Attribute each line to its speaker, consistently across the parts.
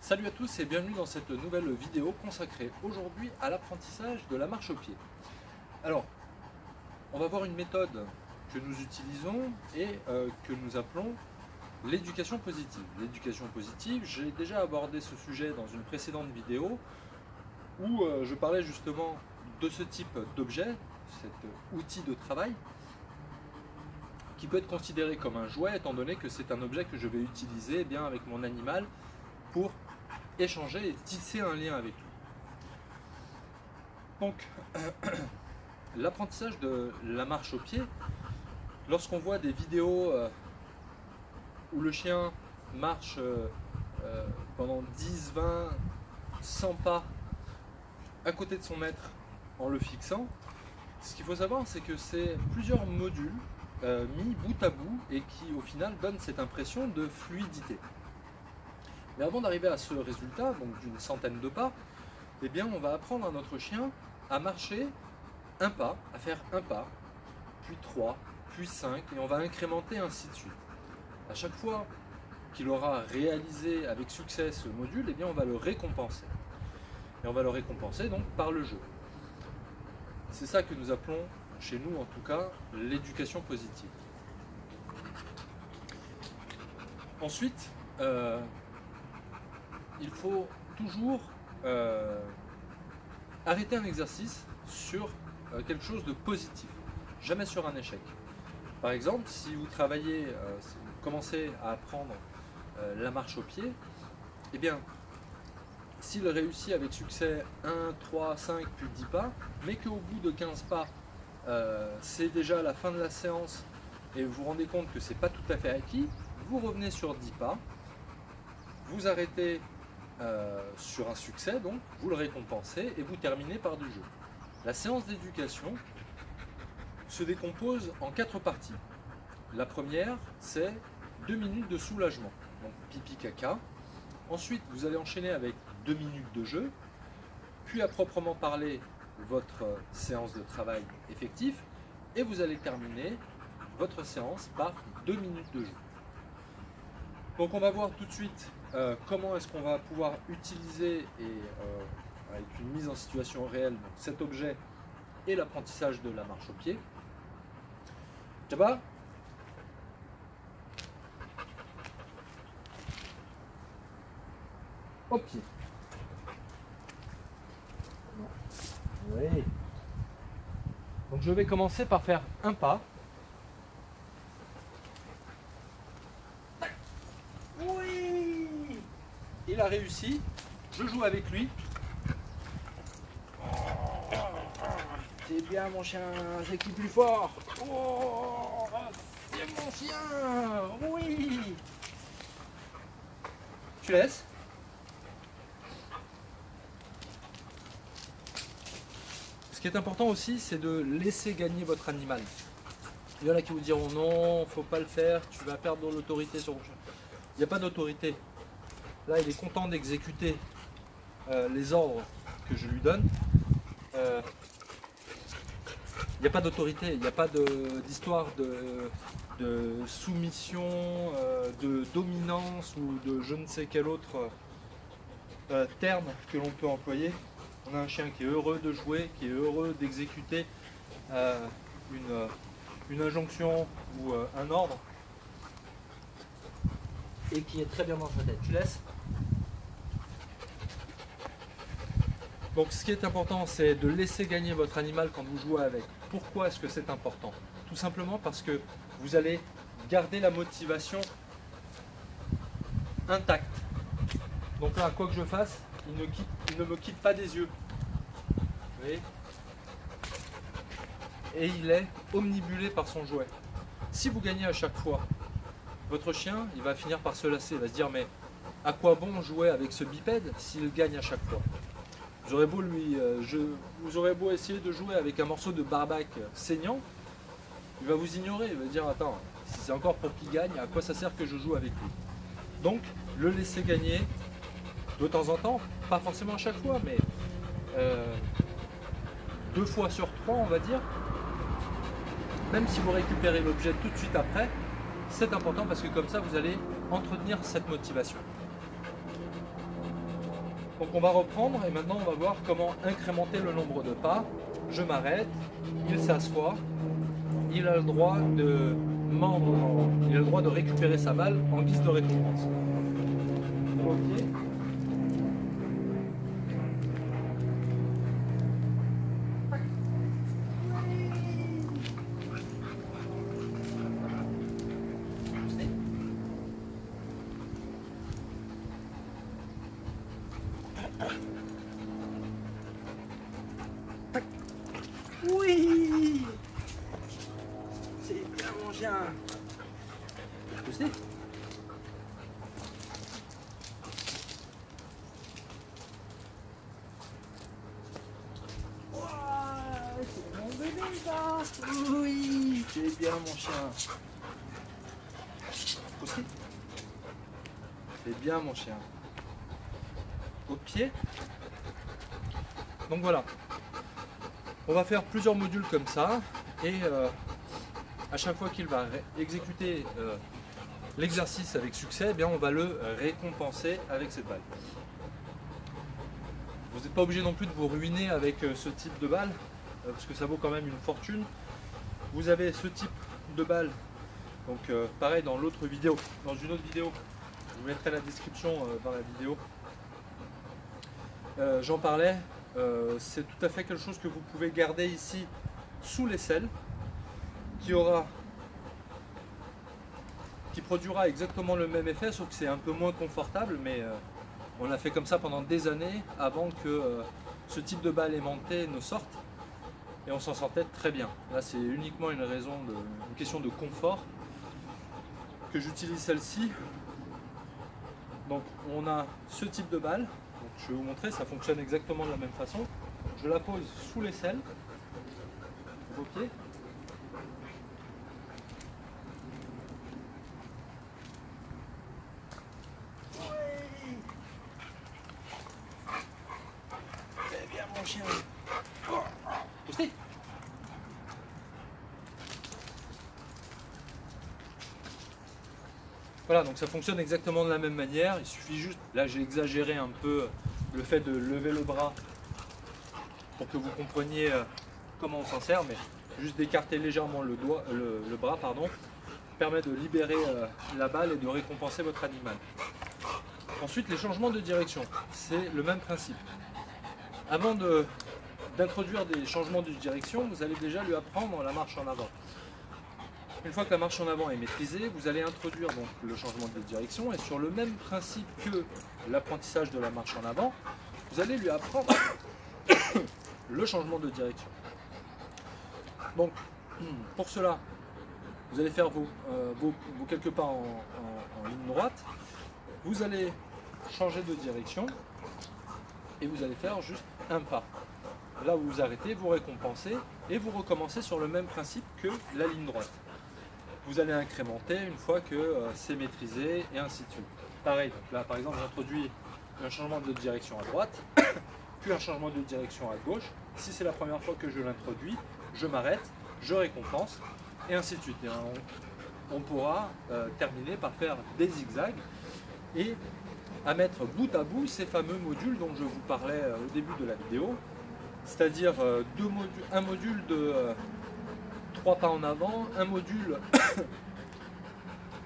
Speaker 1: Salut à tous et bienvenue dans cette nouvelle vidéo consacrée aujourd'hui à l'apprentissage de la marche au pied. Alors, on va voir une méthode que nous utilisons et que nous appelons l'éducation positive. L'éducation positive, j'ai déjà abordé ce sujet dans une précédente vidéo où je parlais justement de ce type d'objet, cet outil de travail, qui peut être considéré comme un jouet étant donné que c'est un objet que je vais utiliser bien avec mon animal pour échanger et tisser un lien avec lui. Donc, l'apprentissage de la marche au pied, lorsqu'on voit des vidéos où le chien marche pendant 10, 20, 100 pas à côté de son maître en le fixant, ce qu'il faut savoir, c'est que c'est plusieurs modules mis bout à bout et qui au final donnent cette impression de fluidité. Mais avant d'arriver à ce résultat, donc d'une centaine de pas, eh bien on va apprendre à notre chien à marcher un pas, à faire un pas, puis 3, puis 5, et on va incrémenter ainsi de suite. À chaque fois qu'il aura réalisé avec succès ce module, eh bien on va le récompenser. Et on va le récompenser donc par le jeu. C'est ça que nous appelons, chez nous en tout cas, l'éducation positive. Ensuite, il faut toujours arrêter un exercice sur quelque chose de positif, jamais sur un échec. Par exemple, si vous travaillez, si vous commencez à apprendre la marche au pied, eh bien, s'il réussit avec succès 1, 3, 5, puis 10 pas, mais qu'au bout de 15 pas, c'est déjà la fin de la séance et vous vous rendez compte que c'est pas tout à fait acquis, vous revenez sur 10 pas, vous arrêtez sur un succès, donc vous le récompensez et vous terminez par du jeu. La séance d'éducation se décompose en 4 parties. La première, c'est 2 minutes de soulagement, donc pipi caca. Ensuite, vous allez enchaîner avec 2 minutes de jeu, puis à proprement parler votre séance de travail effectif, et vous allez terminer votre séance par 2 minutes de jeu. Donc on va voir tout de suite comment est-ce qu'on va pouvoir utiliser et avec une mise en situation réelle donc cet objet et l'apprentissage de la marche au pied. Jabba, au pied. Oui. Donc je vais commencer par faire un pas. Oui, il a réussi. Je joue avec lui. C'est bien mon chien, c'est qui plus fort. Oh, c'est mon chien. Oui. Tu laisses. Ce qui est important aussi, c'est de laisser gagner votre animal. Il y en a qui vous diront non, faut pas le faire, tu vas perdre l'autorité sur mon chien. Il n'y a pas d'autorité. Là, il est content d'exécuter les ordres que je lui donne. Il n'y a pas d'autorité, il n'y a pas d'histoire de soumission, de dominance ou de je ne sais quel autre terme que l'on peut employer. On a un chien qui est heureux de jouer, qui est heureux d'exécuter une injonction ou un ordre et qui est très bien dans sa tête. Tu laisses. Donc ce qui est important, c'est de laisser gagner votre animal quand vous jouez avec. Pourquoi est-ce que c'est important? Tout simplement parce que vous allez garder la motivation intacte. Donc là, quoi que je fasse, il ne me quitte pas des yeux. Vous voyez? Et il est omnibulé par son jouet. Si vous gagnez à chaque fois, votre chien, il va finir par se lasser. Il va se dire, mais à quoi bon jouer avec ce bipède s'il gagne à chaque fois? Vous aurez beau vous aurez beau essayer de jouer avec un morceau de barbac saignant, il va vous ignorer, il va dire attends, si c'est encore pour qu'il gagne, à quoi ça sert que je joue avec lui? Donc le laisser gagner de temps en temps, pas forcément à chaque fois, mais 2 fois sur 3 on va dire, même si vous récupérez l'objet tout de suite après, c'est important parce que comme ça vous allez entretenir cette motivation. Donc on va reprendre et maintenant on va voir comment incrémenter le nombre de pas. Je m'arrête, il s'assoit, il a le droit de il a le droit de récupérer sa balle en guise de récompense. Ok. Oui, c'est bien mon chien. Poussez. C'est mon bébé ça. Oui, c'est bien mon chien. Poussez. C'est bien mon chien. Au pied. Donc voilà. On va faire plusieurs modules comme ça et à chaque fois qu'il va exécuter l'exercice avec succès, eh bien, on va le récompenser avec cette balle. Vous n'êtes pas obligé non plus de vous ruiner avec ce type de balle parce que ça vaut quand même une fortune. Vous avez ce type de balle, donc pareil dans l'autre vidéo, dans une autre vidéo, je vous mettrai la description dans la vidéo. J'en parlais. C'est tout à fait quelque chose que vous pouvez garder ici sous l'aisselle, qui produira exactement le même effet, sauf que c'est un peu moins confortable, mais on l'a fait comme ça pendant des années avant que ce type de balle aimantée ne sorte, et on s'en sortait très bien. Là c'est uniquement une question de confort que j'utilise celle-ci. Donc on a ce type de balle. Donc, je vais vous montrer, ça fonctionne exactement de la même façon. Je la pose sous l'aisselle, vos pieds. Oui. Très bien mon chien. Poussez. Voilà, donc ça fonctionne exactement de la même manière. Il suffit juste, là j'ai exagéré un peu le fait de lever le bras pour que vous compreniez comment on s'en sert, mais juste d'écarter légèrement le bras, permet de libérer la balle et de récompenser votre animal. Ensuite, les changements de direction, c'est le même principe. Avant d'introduire des changements de direction, vous allez déjà lui apprendre la marche en avant. Une fois que la marche en avant est maîtrisée, vous allez introduire donc le changement de direction et sur le même principe que l'apprentissage de la marche en avant, vous allez lui apprendre le changement de direction. Donc pour cela, vous allez faire vos quelques pas en ligne droite, vous allez changer de direction et vous allez faire juste un pas. Là où vous arrêtez, vous récompensez et vous recommencez sur le même principe que la ligne droite. Vous allez incrémenter une fois que c'est maîtrisé et ainsi de suite. Pareil, donc là par exemple j'introduis un changement de direction à droite, puis un changement de direction à gauche. Si c'est la première fois que je l'introduis, je m'arrête, je récompense et ainsi de suite. Et on pourra terminer par faire des zigzags et à mettre bout à bout ces fameux modules dont je vous parlais au début de la vidéo, c'est-à-dire un module de 3 pas en avant, un module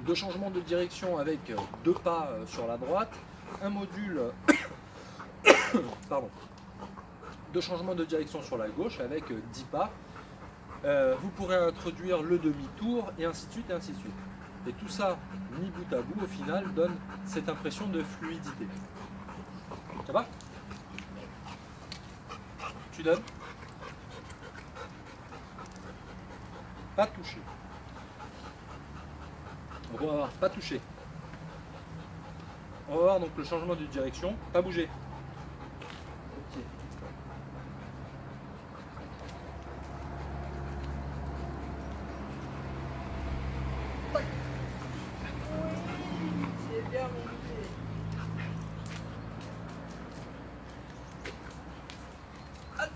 Speaker 1: de changement de direction avec 2 pas sur la droite, un module de changement de direction sur la gauche avec 10 pas. Vous pourrez introduire le demi-tour et ainsi de suite et ainsi de suite. Et tout ça, mis bout à bout, au final, donne cette impression de fluidité. Ça va? Tu donnes? Pas touché. Donc on va voir, pas touché. On va voir donc le changement de direction, pas bouger. Ok. Oui, c'est bien mon bébé. Hop.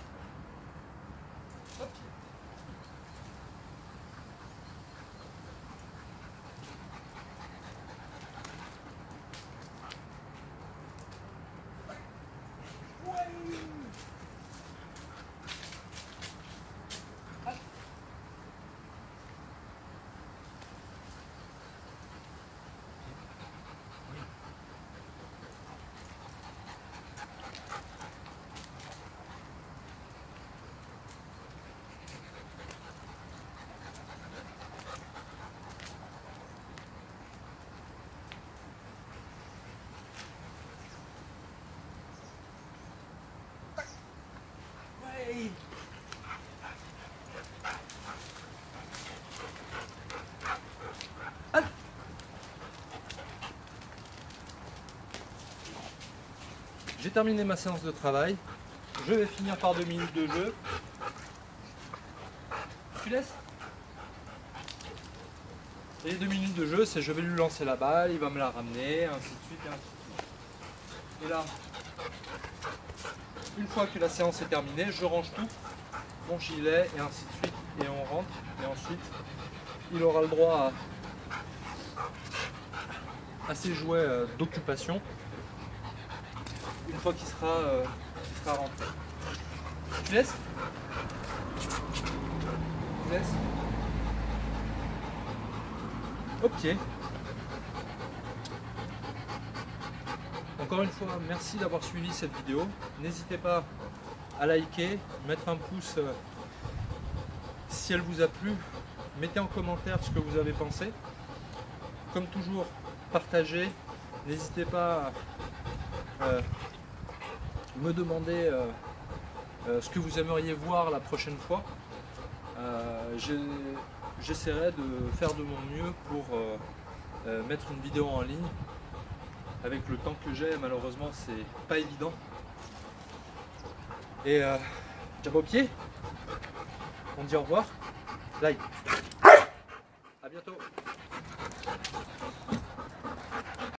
Speaker 1: J'ai terminé ma séance de travail. Je vais finir par 2 minutes de jeu. Tu laisses? Et les 2 minutes de jeu, c'est je vais lui lancer la balle, il va me la ramener, ainsi de suite et ainsi de suite. Et là, une fois que la séance est terminée, je range tout, mon gilet et ainsi de suite, et on rentre. Et ensuite, il aura le droit à ses jouets d'occupation une fois qu'il sera rentré. Tu laisses? Tu laisses? Ok. Encore une fois, merci d'avoir suivi cette vidéo. N'hésitez pas à liker, mettre un pouce si elle vous a plu. Mettez en commentaire ce que vous avez pensé. Comme toujours, partagez. N'hésitez pas à me demander ce que vous aimeriez voir la prochaine fois. J'essaierai de faire de mon mieux pour mettre une vidéo en ligne. Avec le temps que j'ai, malheureusement, c'est pas évident. Et jab au pied. On dit au revoir. Like. À bientôt.